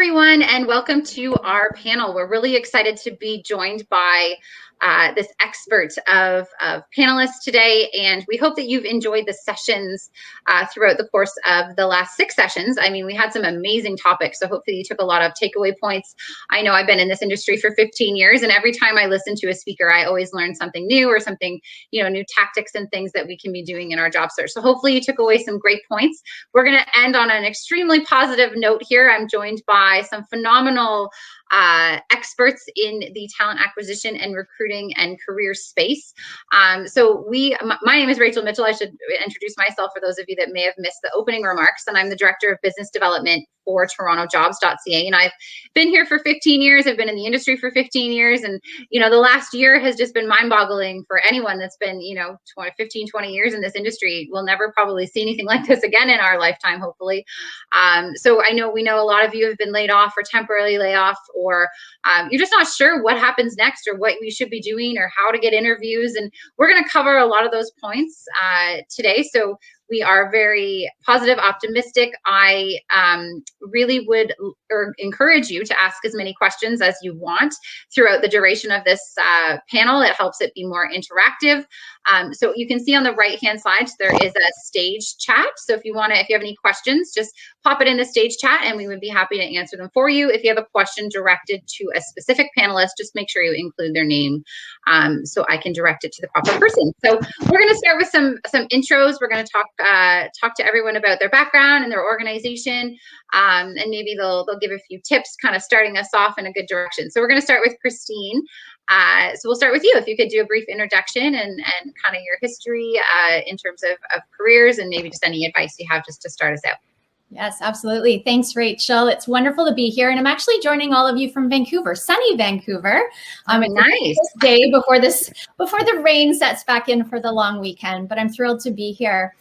everyone, and welcome to our panel. We're really excited to be joined by this expert of panelists today, and we hope that you've enjoyed the sessions throughout the course of the last 6 sessions. I mean, we had some amazing topics, so hopefully you took a lot of takeaway points. I know I've been in this industry for 15 years, and every time I listen to a speaker, I always learn something new or something, new tactics and things that we can be doing in our job search. So hopefully you took away some great points. We're going to end on an extremely positive note here. I'm joined by some phenomenal experts in the talent acquisition and recruiting and career space. My name is Rachel Mitchell. I should introduce myself for those of you that may have missed the opening remarks, and I'm the Director of Business Development for TorontoJobs.ca, and I've been here for 15 years. I've been in the industry for 15 years, and the last year has just been mind-boggling for anyone that's been 20 years in this industry. We'll never probably see anything like this again in our lifetime, hopefully. So we know a lot of you have been laid off or temporarily laid off, or you're just not sure what happens next or what we should be doing or how to get interviews, and we're going to cover a lot of those points today. So we are very positive, optimistic. I really would encourage you to ask as many questions as you want throughout the duration of this panel. It helps it be more interactive. So you can see on the right-hand side, there is a stage chat. So if you have any questions, just pop it in the stage chat and we would be happy to answer them for you. If you have a question directed to a specific panelist, just make sure you include their name so I can direct it to the proper person. So we're going to start with some intros. We're going to talk to everyone about their background and their organization, and maybe they'll give a few tips, kind of starting us off in a good direction. So we're going to start with Kristine. So we'll start with you. If you could do a brief introduction and kind of your history in terms of careers, and maybe just any advice you have just to start us out. Yes, absolutely. Thanks, Rachel. It's wonderful to be here. And I'm actually joining all of you from Vancouver, sunny Vancouver. Nice. This day before the rain sets back in for the long weekend, but I'm thrilled to be here.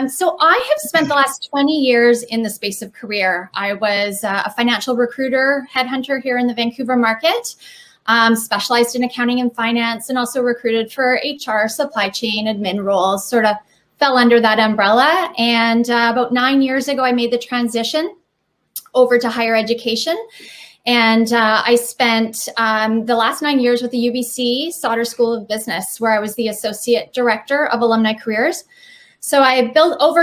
So I have spent the last 20 years in the space of career. I was a financial recruiter, headhunter here in the Vancouver market, specialized in accounting and finance, and also recruited for HR, supply chain, admin roles, sort of fell under that umbrella. And about 9 years ago, I made the transition over to higher education. And I spent the last 9 years with the UBC Sauder School of Business, where I was the Associate Director of Alumni Careers. So I built up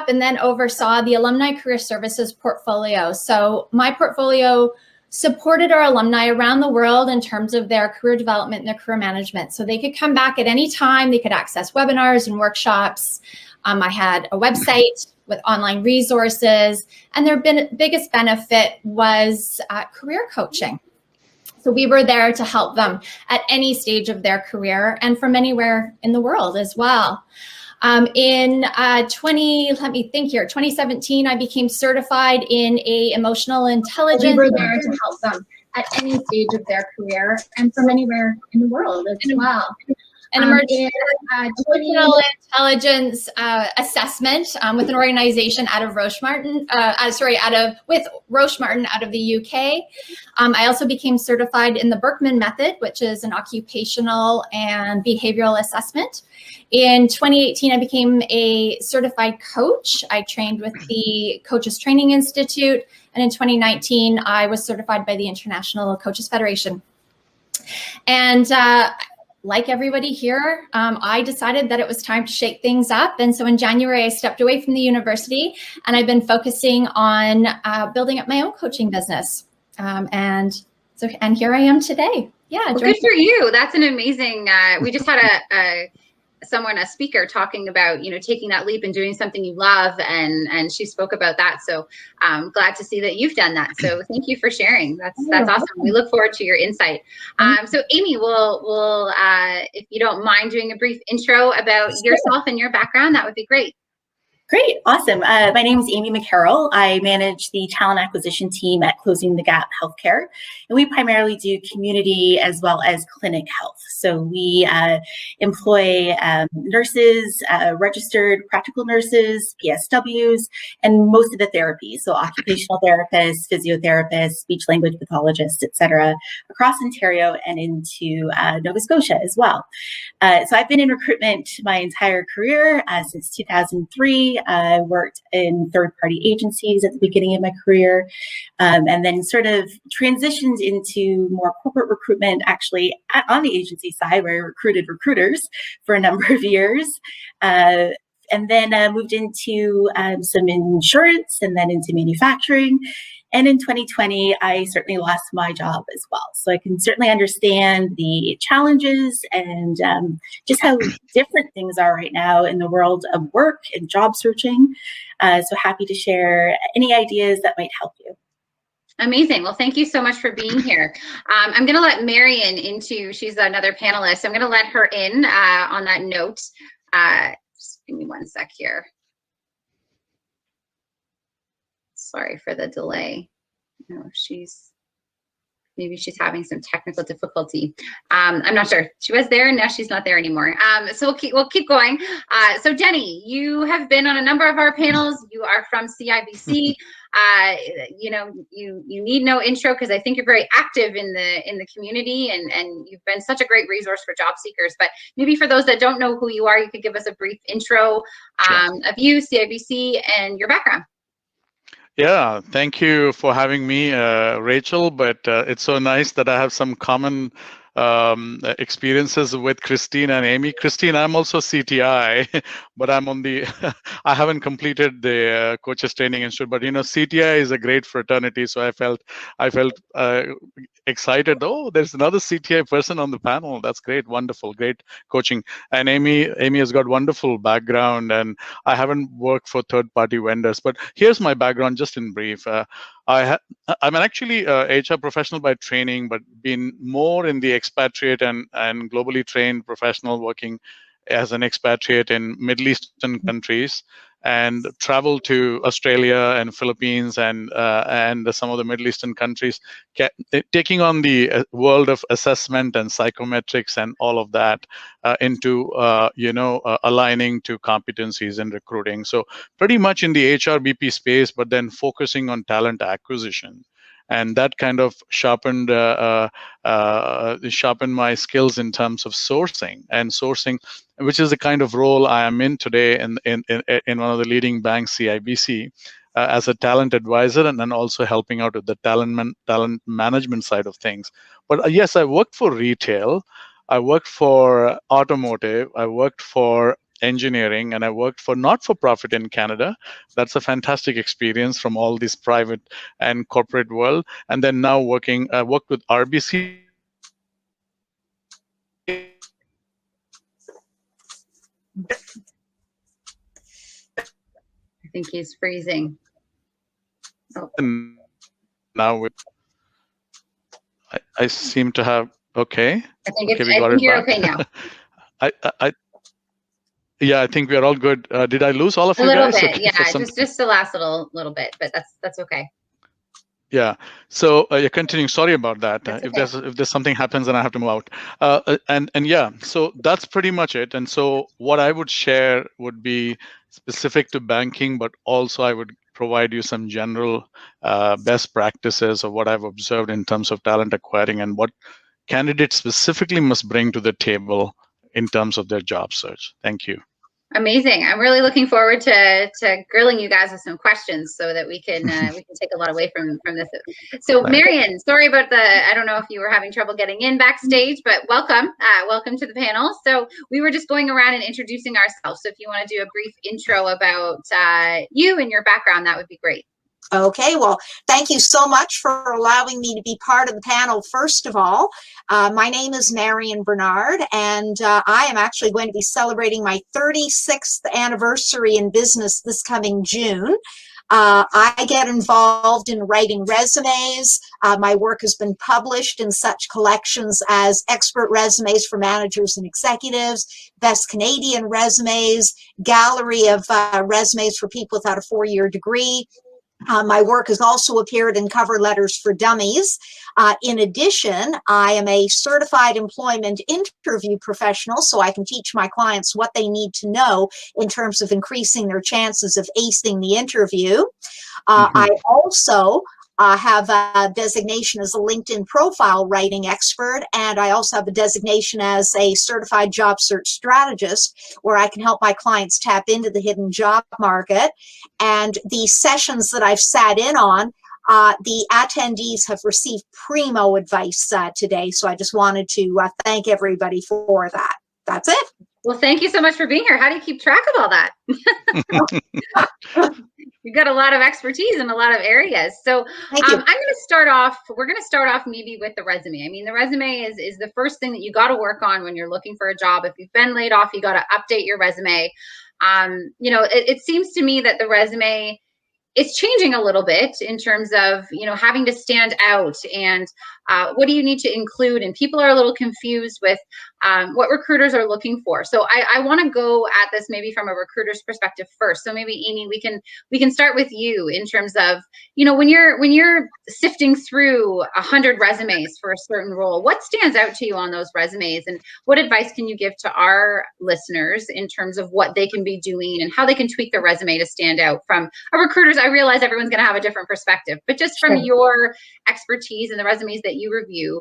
and then oversaw the Alumni Career Services portfolio. So my portfolio supported our alumni around the world in terms of their career development and their career management. So they could come back at any time. They could access webinars and workshops. I had a website with online resources, and their biggest benefit was career coaching. So we were there to help them at any stage of their career and from anywhere in the world as well. In 2017, I became certified in emotional intelligence. We were there to help them at any stage of their career and from anywhere in the world as well. An emotional intelligence assessment with an organization out of Roche Martin, with Roche Martin out of the UK. I also became certified in the Berkman method, which is an occupational and behavioral assessment. In 2018, I became a certified coach. I trained with the Coaches Training Institute. And in 2019, I was certified by the International Coaches Federation. And like everybody here, I decided that it was time to shake things up. And so in January, I stepped away from the university, and I've been focusing on building up my own coaching business. And here I am today. Yeah. Well, good for you. That's an amazing, we just had a speaker talking about, taking that leap and doing something you love. And she spoke about that. So I'm glad to see that you've done that. So thank you for sharing. That's awesome. We look forward to your insight. So Amy, we'll if you don't mind doing a brief intro about yourself and your background, that would be great. Great. Awesome. My name is Amy McCarroll. I manage the talent acquisition team at Closing the Gap Healthcare, and we primarily do community as well as clinic health. So we employ nurses, registered practical nurses, PSWs, and most of the therapies. So occupational therapists, physiotherapists, speech language pathologists, et cetera, across Ontario and into Nova Scotia as well. So I've been in recruitment my entire career since 2003. I worked in third-party agencies at the beginning of my career, and then sort of transitioned into more corporate recruitment, actually on the agency side, where I recruited recruiters for a number of years. And then moved into some insurance and then into manufacturing. And in 2020, I certainly lost my job as well. So I can certainly understand the challenges and just how different things are right now in the world of work and job searching. So happy to share any ideas that might help you. Amazing. Well, thank you so much for being here. I'm going to let Marian into, she's another panelist. I'm going to let her in on that note. Just give me one sec here. Sorry for the delay. No, maybe she's having some technical difficulty. I'm not sure. She was there and now she's not there anymore. So we'll keep going. So Denny, you have been on a number of our panels. You are from CIBC. You know, you need no intro because I think you're very active in the community and you've been such a great resource for job seekers. But maybe for those that don't know who you are, you could give us a brief intro of you, CIBC, and your background. Yeah, thank you for having me, Rachel. But it's so nice that I have some common experiences with Kristine and Amy. Kristine, I'm also CTI, but I'm on the, I haven't completed the coaches training institute, but you know, CTI is a great fraternity. So I felt excited. Oh, there's another CTI person on the panel. That's great. Wonderful. Great coaching. And Amy has got wonderful background, and I haven't worked for third-party vendors, but here's my background just in brief. I'm actually a HR professional by training, but been more in the expatriate and globally trained professional, working as an expatriate in Middle Eastern countries, and traveled to Australia and Philippines and some of the Middle Eastern countries, taking on the world of assessment and psychometrics and all of that into aligning to competencies in recruiting. So pretty much in the HRBP space, but then focusing on talent acquisition. And that kind of sharpened my skills in terms of sourcing, which is the kind of role I am in today in one of the leading banks, CIBC, as a talent advisor, and then also helping out with the talent management side of things. But yes, I worked for retail, I worked for automotive, I worked for engineering, and I worked for not-for-profit in Canada. That's a fantastic experience from all this private and corporate world. And then now I worked with RBC. I think he's freezing. Oh. And now I seem to have, okay. I think you're okay now. Yeah, I think we are all good. Did I lose all of you guys? A little bit, okay, yeah. Just the last little bit, but that's okay. Yeah. So you're continuing. Sorry about that. Okay. If there's something happens, then I have to move out. And yeah. So that's pretty much it. And so what I would share would be specific to banking, but also I would provide you some general best practices of what I've observed in terms of talent acquiring and what candidates specifically must bring to the table in terms of their job search. Thank you. Amazing. I'm really looking forward to grilling you guys with some questions so that we can take a lot away from this. So Marian, sorry about I don't know if you were having trouble getting in backstage, but welcome to the panel. So we were just going around and introducing ourselves. So if you want to do a brief intro about you and your background, that would be great. Okay, well, thank you so much for allowing me to be part of the panel. First of all, my name is Marian Bernard, and I am actually going to be celebrating my 36th anniversary in business this coming June. I get involved in writing resumes. My work has been published in such collections as Expert Resumes for Managers and Executives, Best Canadian Resumes, Gallery of Resumes for People Without a 4-Year Degree. My work has also appeared in Cover Letters for Dummies. In addition, I am a certified employment interview professional, so I can teach my clients what they need to know in terms of increasing their chances of acing the interview. I also have a designation as a LinkedIn profile writing expert, and I also have a designation as a certified job search strategist, where I can help my clients tap into the hidden job market. And the sessions that I've sat in on, the attendees have received primo advice today. So I just wanted to thank everybody for that. That's it. Well, thank you so much for being here. How do you keep track of all that? You've got a lot of expertise in a lot of areas. So I'm going to start off, we're going to start off maybe with the resume. I mean, the resume is the first thing that you got to work on when you're looking for a job. If you've been laid off, you got to update your resume. You know, it seems to me that the resume is changing a little bit in terms of, you know, having to stand out and what do you need to include? And people are a little confused with what recruiters are looking for. So I want to go at this maybe from a recruiter's perspective first. So maybe Amy, we can start with you in terms of, you know, when you're sifting through 100 resumes for a certain role, what stands out to you on those resumes, and what advice can you give to our listeners in terms of what they can be doing and how they can tweak their resume to stand out from a recruiter's? I realize everyone's going to have a different perspective, but just from your expertise and the resumes that you review,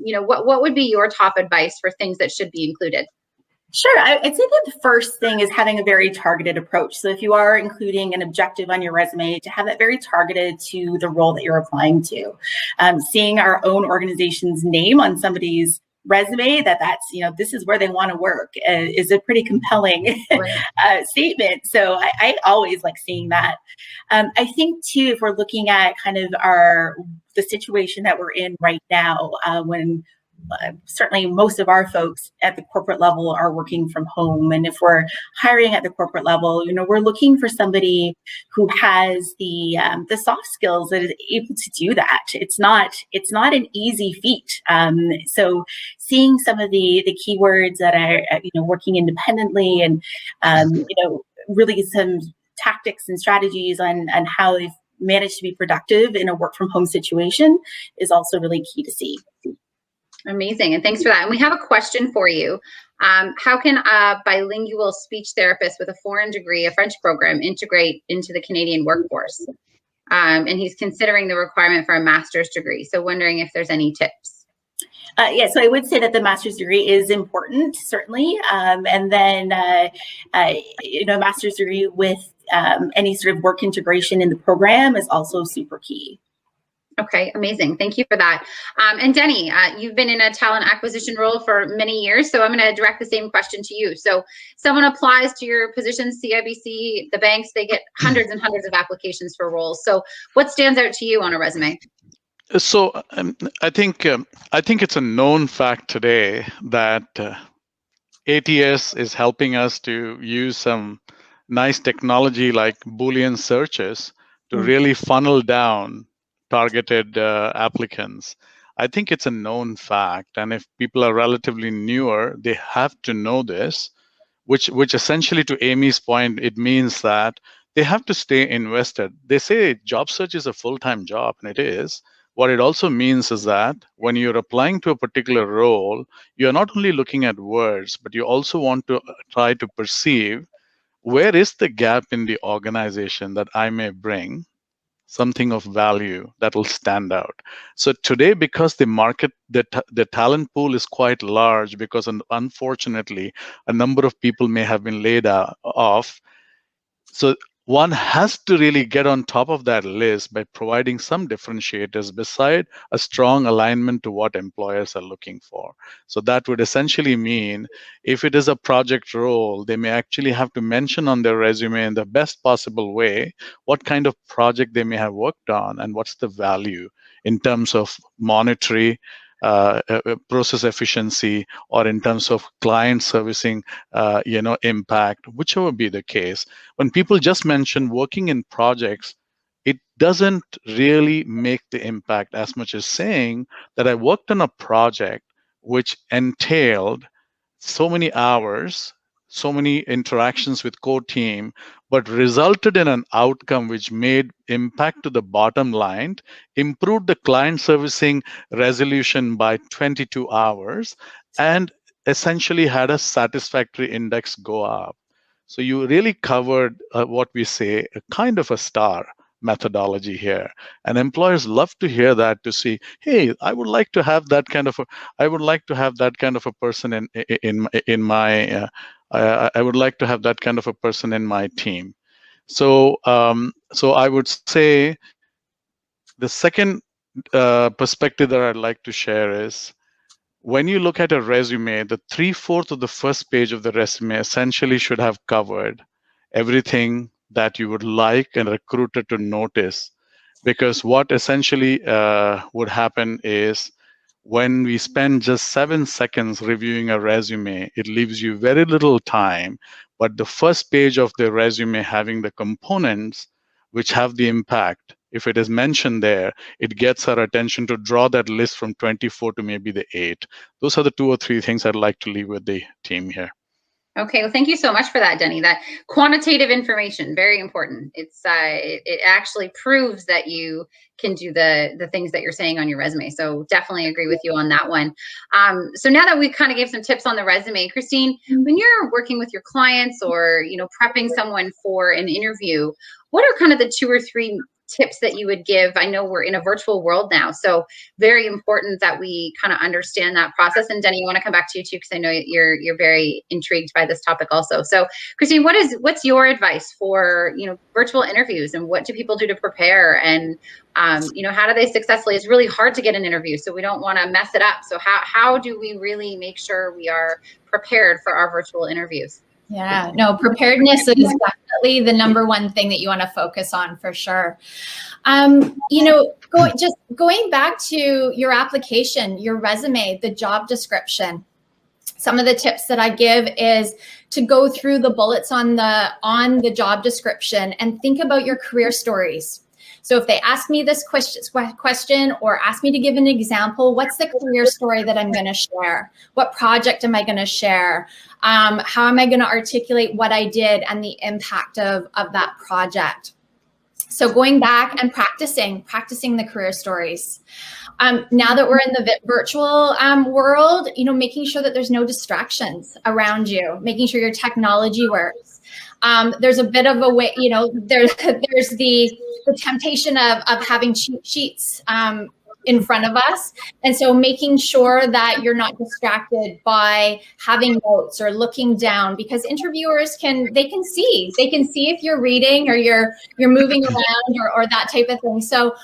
you know, what would be your top advice for things that should be included? Sure. I'd say that the first thing is having a very targeted approach. So if you are including an objective on your resume, to have that very targeted to the role that you're applying to. Seeing our own organization's name on somebody's resume, that's, you know, this is where they want to work, is a pretty compelling statement. So I always like seeing that. I think too, if we're looking at kind of the situation that we're in right now, when certainly most of our folks at the corporate level are working from home. And if we're hiring at the corporate level, you know, we're looking for somebody who has the soft skills that is able to do that. It's not an easy feat. So seeing some of the keywords that are, you know, working independently and, you know, really some tactics and strategies on how they've managed to be productive in a work from home situation is also really key to see. Amazing. And thanks for that. And we have a question for you. How can a bilingual speech therapist with a foreign degree, a French program, integrate into the Canadian workforce? And he's considering the requirement for a master's degree. So wondering if there's any tips. So I would say that the master's degree is important, certainly. And then, you know, a master's degree with any sort of work integration in the program is also super key. Okay, amazing. Thank you for that. And Denny, you've been in a talent acquisition role for many years, so I'm going to direct the same question to you. So someone applies to your position, CIBC, the banks, they get hundreds and hundreds of applications for roles. So what stands out to you on a resume? So I think it's a known fact today that ATS is helping us to use some nice technology like Boolean searches to really funnel down targeted applicants. I think it's a known fact, and if people are relatively newer, they have to know this, which essentially, to Amy's point, it means that they have to stay invested. They say job search is a full-time job, and it is. What it also means is that when you're applying to a particular role, you're not only looking at words, but you also want to try to perceive where is the gap in the organization that I may bring something of value that will stand out. So today, because the market, the talent pool is quite large, because unfortunately, a number of people may have been laid off. So one has to really get on top of that list by providing some differentiators beside a strong alignment to what employers are looking for. So that would essentially mean if it is a project role, they may actually have to mention on their resume in the best possible way what kind of project they may have worked on and what's the value in terms of monetary, process efficiency, or in terms of client servicing, impact, whichever be the case. When people just mention working in projects, it doesn't really make the impact as much as saying that I worked on a project which entailed so many hours, so many interactions with core team, but resulted in an outcome which made impact to the bottom line, improved the client servicing resolution by 22 hours, and essentially had a satisfactory index go up. So you really covered what we say, a kind of a star methodology here. And employers love to hear that, to see, hey, I would like to have that kind of a person in my I would like to have that kind of a person in my team. So I would say the second perspective that I'd like to share is, when you look at a resume, the 3/4 of the first page of the resume essentially should have covered everything that you would like a recruiter to notice. Because what essentially would happen is, when we spend just 7 seconds reviewing a resume, it leaves you very little time. But the first page of the resume having the components which have the impact, if it is mentioned there, it gets our attention to draw that list from 24 to maybe the 8. Those are the 2 or 3 things I'd like to leave with the team here. Okay, well, thank you so much for that, Denny. That quantitative information, very important. It actually proves that you can do the things that you're saying on your resume. So definitely agree with you on that one. So now that we kind of gave some tips on the resume, Kristine, when you're working with your clients or prepping someone for an interview, what are kind of the 2 or 3 tips that you would give? I know we're in a virtual world now, so very important that we kind of understand that process. And Denny, I want to come back to you too, because I know you're very intrigued by this topic also. So Kristine, what's your advice for virtual interviews, and what do people do to prepare? And how do they successfully? It's really hard to get an interview, so we don't want to mess it up. So how do we really make sure we are prepared for our virtual interviews? Yeah, no, preparedness is definitely the number one thing that you want to focus on, for sure. Going back to your application, your resume, the job description, some of the tips that I give is to go through the bullets on the job description and think about your career stories. So if they ask me this question or ask me to give an example, what's the career story that I'm going to share? What project am I going to share? How am I going to articulate what I did and the impact of that project? So going back and practicing the career stories. Now that we're in the virtual world, making sure that there's no distractions around you, making sure your technology works. There's a bit of a way, there's the temptation of having cheat sheets in front of us. And so making sure that you're not distracted by having notes or looking down, because interviewers can see if you're reading or you're moving around or that type of thing. So,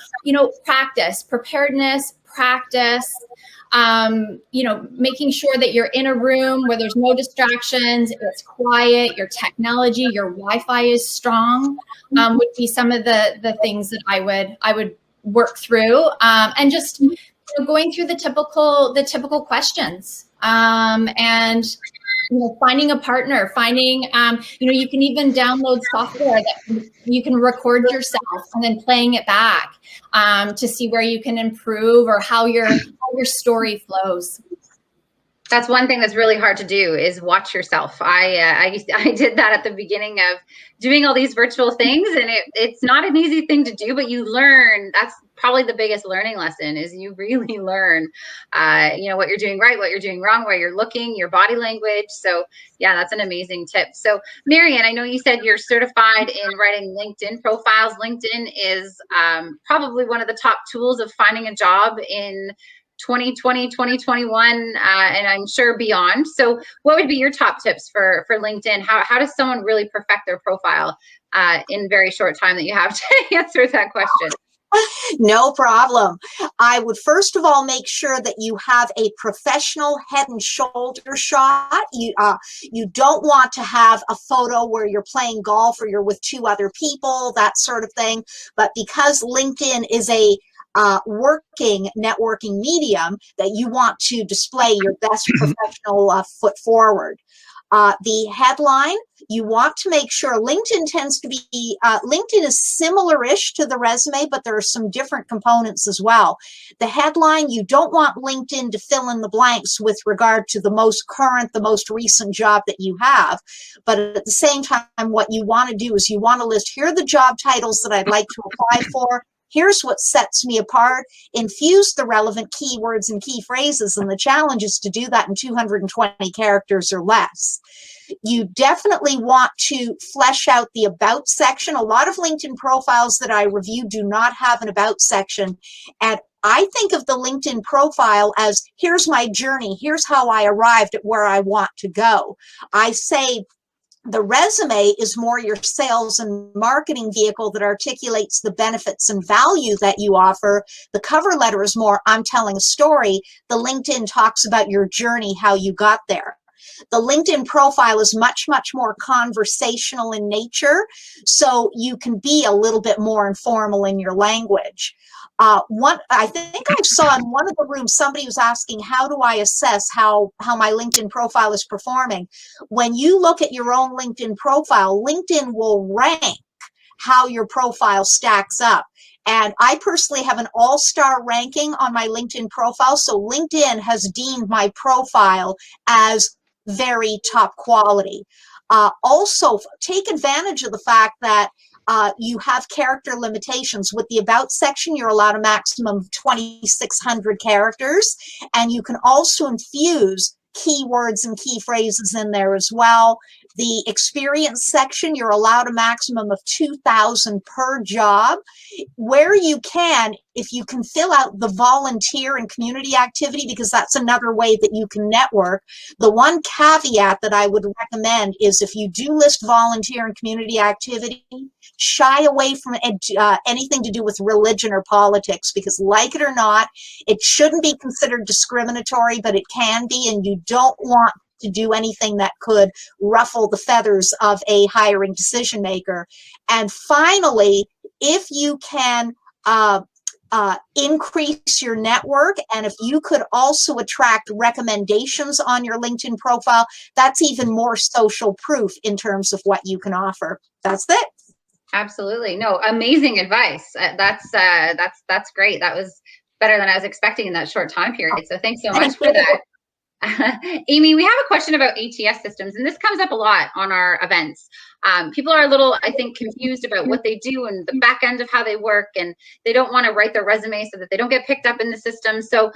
preparedness, practice, making sure that you're in a room where there's no distractions, it's quiet, your technology, your Wi-Fi is strong, would be some of the things that I would work through, and just going through the typical questions, and finding a partner, you can even download software that you can record yourself and then playing it back to see where you can improve or how your story flows. That's one thing that's really hard to do, is watch yourself. I did that at the beginning of doing all these virtual things, and it's not an easy thing to do, but you learn. That's probably the biggest learning lesson, is you really learn, what you're doing right, what you're doing wrong, where you're looking, your body language. So yeah, that's an amazing tip. So Marian, I know you said you're certified in writing LinkedIn profiles. LinkedIn is probably one of the top tools of finding a job in 2020, 2021, and I'm sure beyond. So what would be your top tips for LinkedIn? How does someone really perfect their profile in very short time that you have to answer that question? No problem. I would first of all make sure that you have a professional head and shoulder shot. You don't want to have a photo where you're playing golf or you're with 2 other people, that sort of thing. But because LinkedIn is a working networking medium, that you want to display your best professional foot forward. The headline, you want to make sure LinkedIn tends to be, LinkedIn is similar-ish to the resume, but there are some different components as well. The headline, you don't want LinkedIn to fill in the blanks with regard to the most current, the most recent job that you have. But at the same time, what you want to do is you want to list, here are the job titles that I'd like to apply for. Here's what sets me apart. Infuse the relevant keywords and key phrases, and the challenge is to do that in 220 characters or less. You definitely want to flesh out the about section. A lot of LinkedIn profiles that I review do not have an about section. And I think of the LinkedIn profile as, here's my journey. Here's how I arrived at where I want to go. I say the resume is more your sales and marketing vehicle that articulates the benefits and value that you offer. The cover letter is more, I'm telling a story. The LinkedIn talks about your journey, how you got there. The LinkedIn profile is much, much more conversational in nature, so you can be a little bit more informal in your language. I think I saw in one of the rooms somebody was asking, how do I assess how my LinkedIn profile is performing? When you look at your own LinkedIn profile, LinkedIn will rank how your profile stacks up. And I personally have an all-star ranking on my LinkedIn profile, so LinkedIn has deemed my profile as very top quality. Also, take advantage of the fact that you have character limitations. With the about section, you're allowed a maximum of 2,600 characters, and you can also infuse keywords and key phrases in there as well. The experience section, you're allowed a maximum of 2,000 per job. Where you can, if you can fill out the volunteer and community activity, because that's another way that you can network. The one caveat that I would recommend is if you do list volunteer and community activity, shy away from anything to do with religion or politics, because like it or not, it shouldn't be considered discriminatory, but it can be, and you don't want to do anything that could ruffle the feathers of a hiring decision maker. And finally, if you can increase your network, and if you could also attract recommendations on your LinkedIn profile, that's even more social proof in terms of what you can offer. That's it. Absolutely. No, amazing advice. That's great. That was better than I was expecting in that short time period. So thanks so much for that. Amy, we have a question about ATS systems, and this comes up a lot on our events. People are a little, I think, confused about what they do and the back end of how they work, and they don't want to write their resume so that they don't get picked up in the system. So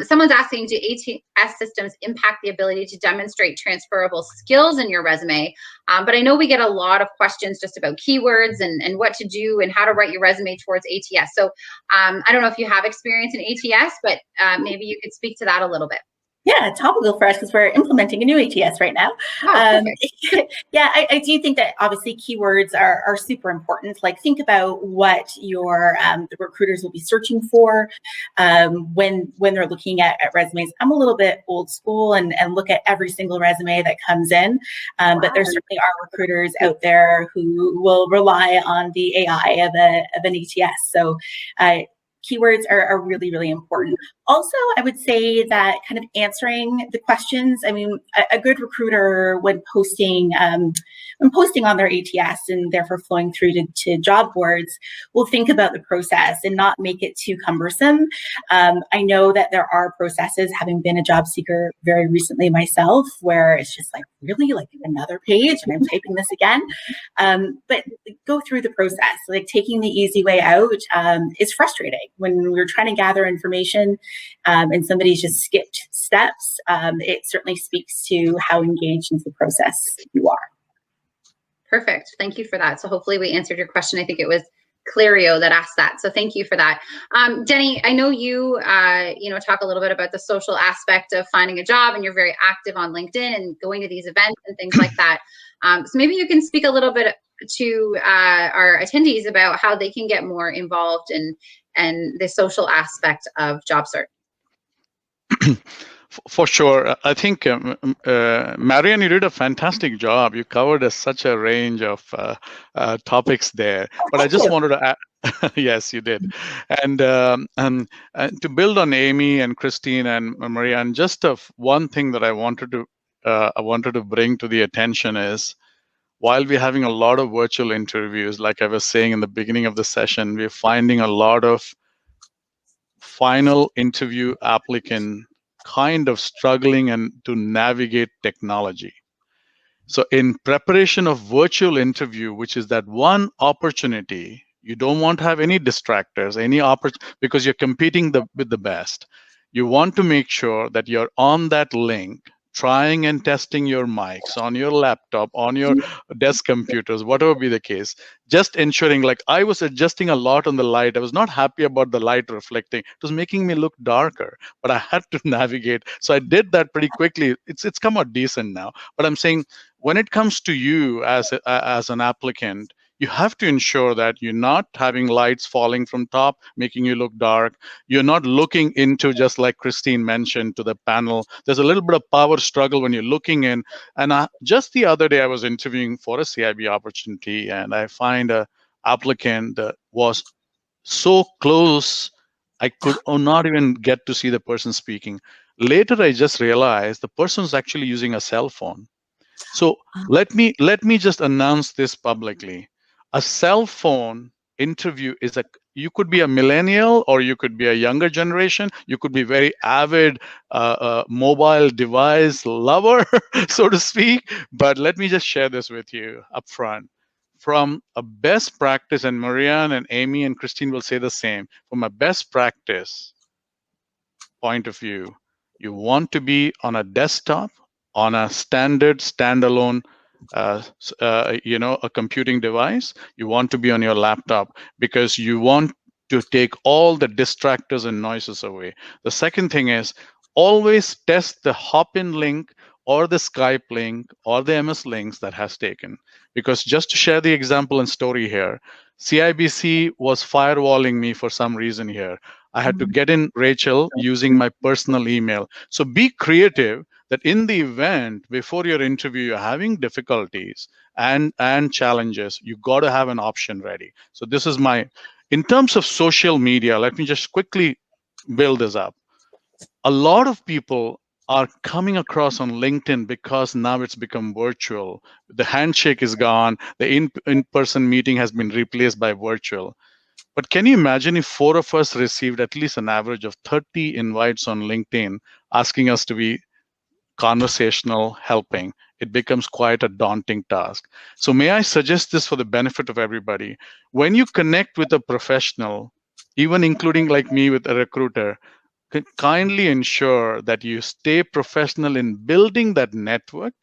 someone's asking, do ATS systems impact the ability to demonstrate transferable skills in your resume? But I know we get a lot of questions just about keywords and what to do and how to write your resume towards ATS. So I don't know if you have experience in ATS, but maybe you could speak to that a little bit. Yeah, topical for us because we're implementing a new ATS right now. Yeah, I do think that obviously keywords are super important. Like, think about what your the recruiters will be searching for when they're looking at resumes. I'm a little bit old school and look at every single resume that comes in, but there certainly are recruiters out there who will rely on the AI of an ATS. So keywords are really, really important. Also, I would say that kind of answering the questions, I mean, a good recruiter when posting on their ATS and therefore flowing through to job boards will think about the process and not make it too cumbersome. I know that there are processes, having been a job seeker very recently myself, where it's just like, really, like another page and I'm typing this again. But go through the process. Like, taking the easy way out is frustrating when we're trying to gather information and somebody's just skipped steps. It certainly speaks to how engaged into the process you are. Perfect. Thank you for that. So hopefully we answered your question. I think it was Clario that asked that. So thank you for that. Denny, I know you, talk a little bit about the social aspect of finding a job, and you're very active on LinkedIn and going to these events and things like that. So maybe you can speak a little bit to our attendees about how they can get more involved in the social aspect of job search. For sure. I think, Marian, you did a fantastic job. You covered such a range of topics there. But I just wanted to add, yes, you did. And to build on Amy and Kristine and Marian, just one thing that I wanted to bring to the attention is, while we're having a lot of virtual interviews, like I was saying in the beginning of the session, we're finding a lot of final interview applicant kind of struggling and to navigate technology. So in preparation of virtual interview, which is that one opportunity You don't want to have any distractors, any opportunity, because you're competing with the best. You want to make sure that you're on that link, trying and testing your mics on your laptop, on your desk computers, whatever be the case. Just ensuring, like I was adjusting a lot on the light. I was not happy about the light reflecting. It was making me look darker, but I had to navigate. So I did that pretty quickly. It's come out decent now. But I'm saying, when it comes to you as an applicant, you have to ensure that you're not having lights falling from top, making you look dark. You're not looking into, just like Kristine mentioned, to the panel. There's a little bit of power struggle when you're looking in. And just the other day, I was interviewing for a CIB opportunity, and I find a applicant that was so close, I could not even get to see the person speaking. Later, I just realized the person's actually using a cell phone. So let me just announce this publicly. A cell phone interview is you could be a millennial, or you could be a younger generation. You could be very avid mobile device lover, so to speak. But let me just share this with you up front. From a best practice, and Marian and Amy and Kristine will say the same, from a best practice point of view, you want to be on a desktop, on a standard standalone a computing device. You want to be on your laptop because you want to take all the distractors and noises away. The second thing is, always test the hop-in link or the Skype link or the MS links that has taken. Because just to share the example and story here, CIBC was firewalling me for some reason here. I had to get in Rachel using my personal email. So be creative, that in the event before your interview you're having difficulties and challenges, you got to have an option ready. So this is in terms of social media, let me just quickly build this up. A lot of people are coming across on LinkedIn because now it's become virtual. The handshake is gone. The in-person meeting has been replaced by virtual. But can you imagine if 4 of us received at least an average of 30 invites on LinkedIn asking us to be conversational helping? It becomes quite a daunting task. So may I suggest this for the benefit of everybody? When you connect with a professional, even including like me with a recruiter, kindly ensure that you stay professional in building that network,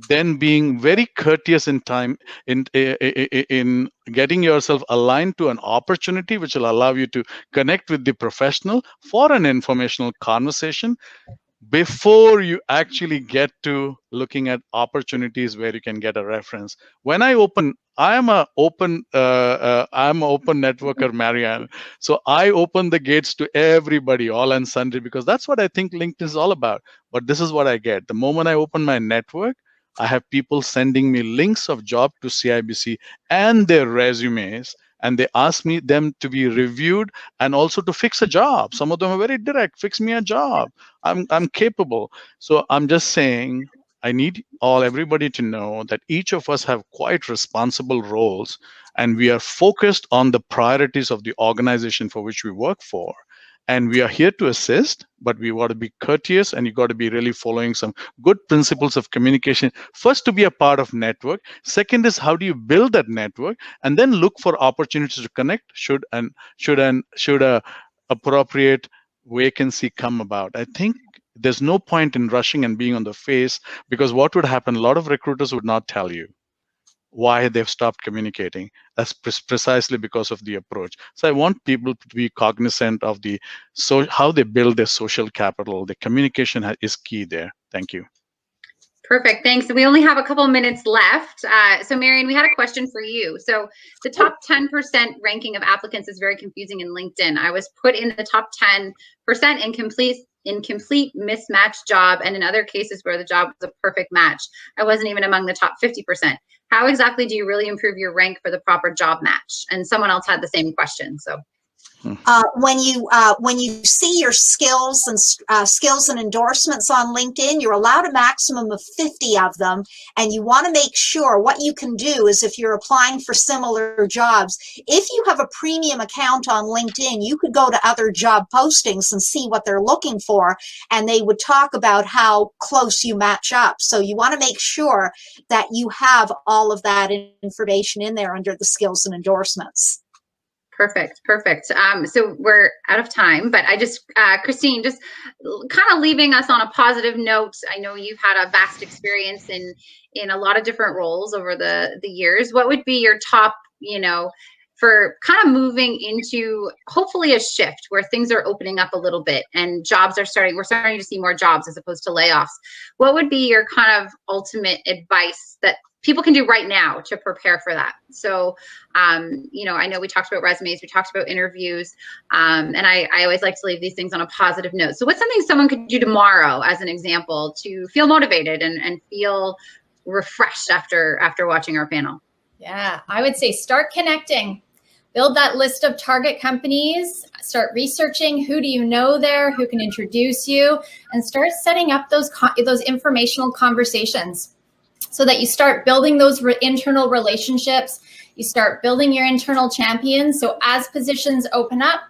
then being very courteous in time in getting yourself aligned to an opportunity which will allow you to connect with the professional for an informational conversation before you actually get to looking at opportunities where you can get a reference. When I am an open networker, Marian. So I open the gates to everybody, all and sundry, because that's what I think LinkedIn is all about. But this is what I get. The moment I open my network, I have people sending me links of job to CIBC and their resumes, and they ask me them to be reviewed and also to fix a job. Some of them are very direct, fix me a job. I'm capable. So I'm just saying, I need everybody to know that each of us have quite responsible roles, and we are focused on the priorities of the organization for which we work for. And we are here to assist, but we want to be courteous, and you got to be really following some good principles of communication. First, to be a part of network. Second is, how do you build that network? And then look for opportunities to connect should a appropriate vacancy come about. I think there's no point in rushing and being on the face, because what would happen, a lot of recruiters would not tell you why they've stopped communicating. That's precisely because of the approach. So I want people to be cognizant of how they build their social capital. The communication is key there. Thank you. Perfect, thanks. We only have a couple minutes left. So Marian, we had a question for you. So the top 10% ranking of applicants is very confusing in LinkedIn. I was put in the top 10% in complete mismatched job, and in other cases where the job was a perfect match, I wasn't even among the top 50%. How exactly do you really improve your rank for the proper job match? And someone else had the same question. So when you see your skills and endorsements on LinkedIn, you're allowed a maximum of 50 of them, and you want to make sure what you can do is, if you're applying for similar jobs, if you have a premium account on LinkedIn, you could go to other job postings and see what they're looking for, and they would talk about how close you match up. So you want to make sure that you have all of that information in there under the skills and endorsements. Perfect. So we're out of time, but I just, Kristine, just kind of leaving us on a positive note. I know you've had a vast experience in a lot of different roles over the years. What would be your top, for kind of moving into hopefully a shift where things are opening up a little bit and we're starting to see more jobs as opposed to layoffs. What would be your kind of ultimate advice that people can do right now to prepare for that? So, I know we talked about resumes, we talked about interviews, and I always like to leave these things on a positive note. So what's something someone could do tomorrow, as an example, to feel motivated and feel refreshed after watching our panel? Yeah, I would say start connecting. Build that list of target companies, start researching who do you know there, who can introduce you, and start setting up those informational conversations so that you start building those internal relationships, you start building your internal champions. So as positions open up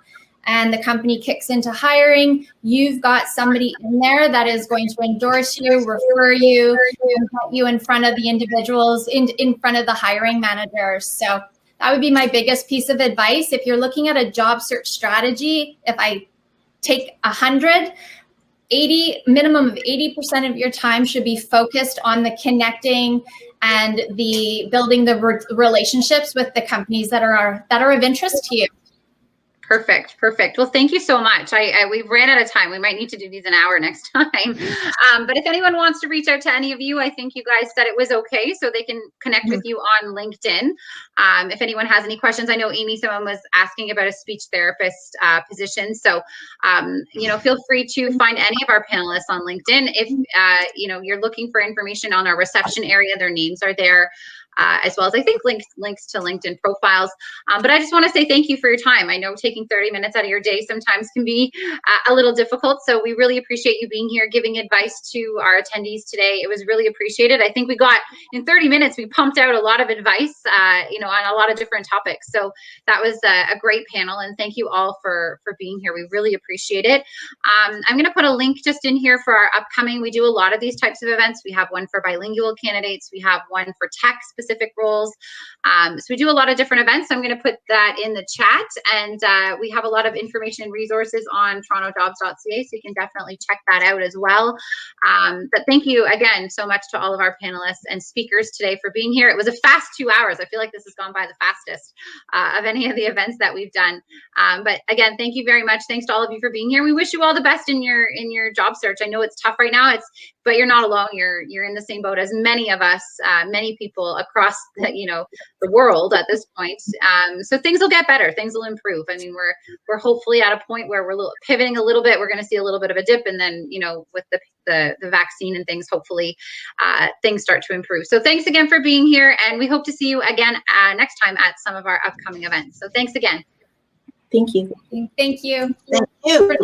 and the company kicks into hiring, you've got somebody in there that is going to endorse you, refer you, and put you in front of the individuals, in front of the hiring managers. So that would be my biggest piece of advice. If you're looking at a job search strategy, if I take 100, minimum of 80% of your time should be focused on the connecting and the building the relationships with the companies that are of interest to you. Perfect. Well, thank you so much. We ran out of time. We might need to do these an hour next time. But if anyone wants to reach out to any of you, I think you guys said it was okay, so they can connect with you on LinkedIn. If anyone has any questions, I know Amy, someone was asking about a speech therapist position. So, feel free to find any of our panelists on LinkedIn. If, you're looking for information on our reception area, their names are there. As well as I think links to LinkedIn profiles. But I just want to say thank you for your time. I know taking 30 minutes out of your day sometimes can be a little difficult. So we really appreciate you being here, giving advice to our attendees today. It was really appreciated. I think we got, in 30 minutes, we pumped out a lot of advice, on a lot of different topics. So that was a great panel. And thank you all for being here. We really appreciate it. I'm going to put a link just in here for our upcoming. We do a lot of these types of events. We have one for bilingual candidates. We have one for tech-specific roles. So we do a lot of different events. So I'm going to put that in the chat, and we have a lot of information and resources on TorontoJobs.ca, so you can definitely check that out as well. But thank you again so much to all of our panelists and speakers today for being here. It was a fast 2 hours. I feel like this has gone by the fastest of any of the events that we've done. But again, thank you very much. Thanks to all of you for being here. We wish you all the best in your job search. I know it's tough right now. But you're not alone. You're in the same boat as many of us, many people across the world at this point. So things will get better. Things will improve. I mean, we're hopefully at a point where we're pivoting a little bit. We're going to see a little bit of a dip, and then with the vaccine and things, hopefully things start to improve. So thanks again for being here, and we hope to see you again next time at some of our upcoming events. So thanks again. Thank you. Thank you. Thank you.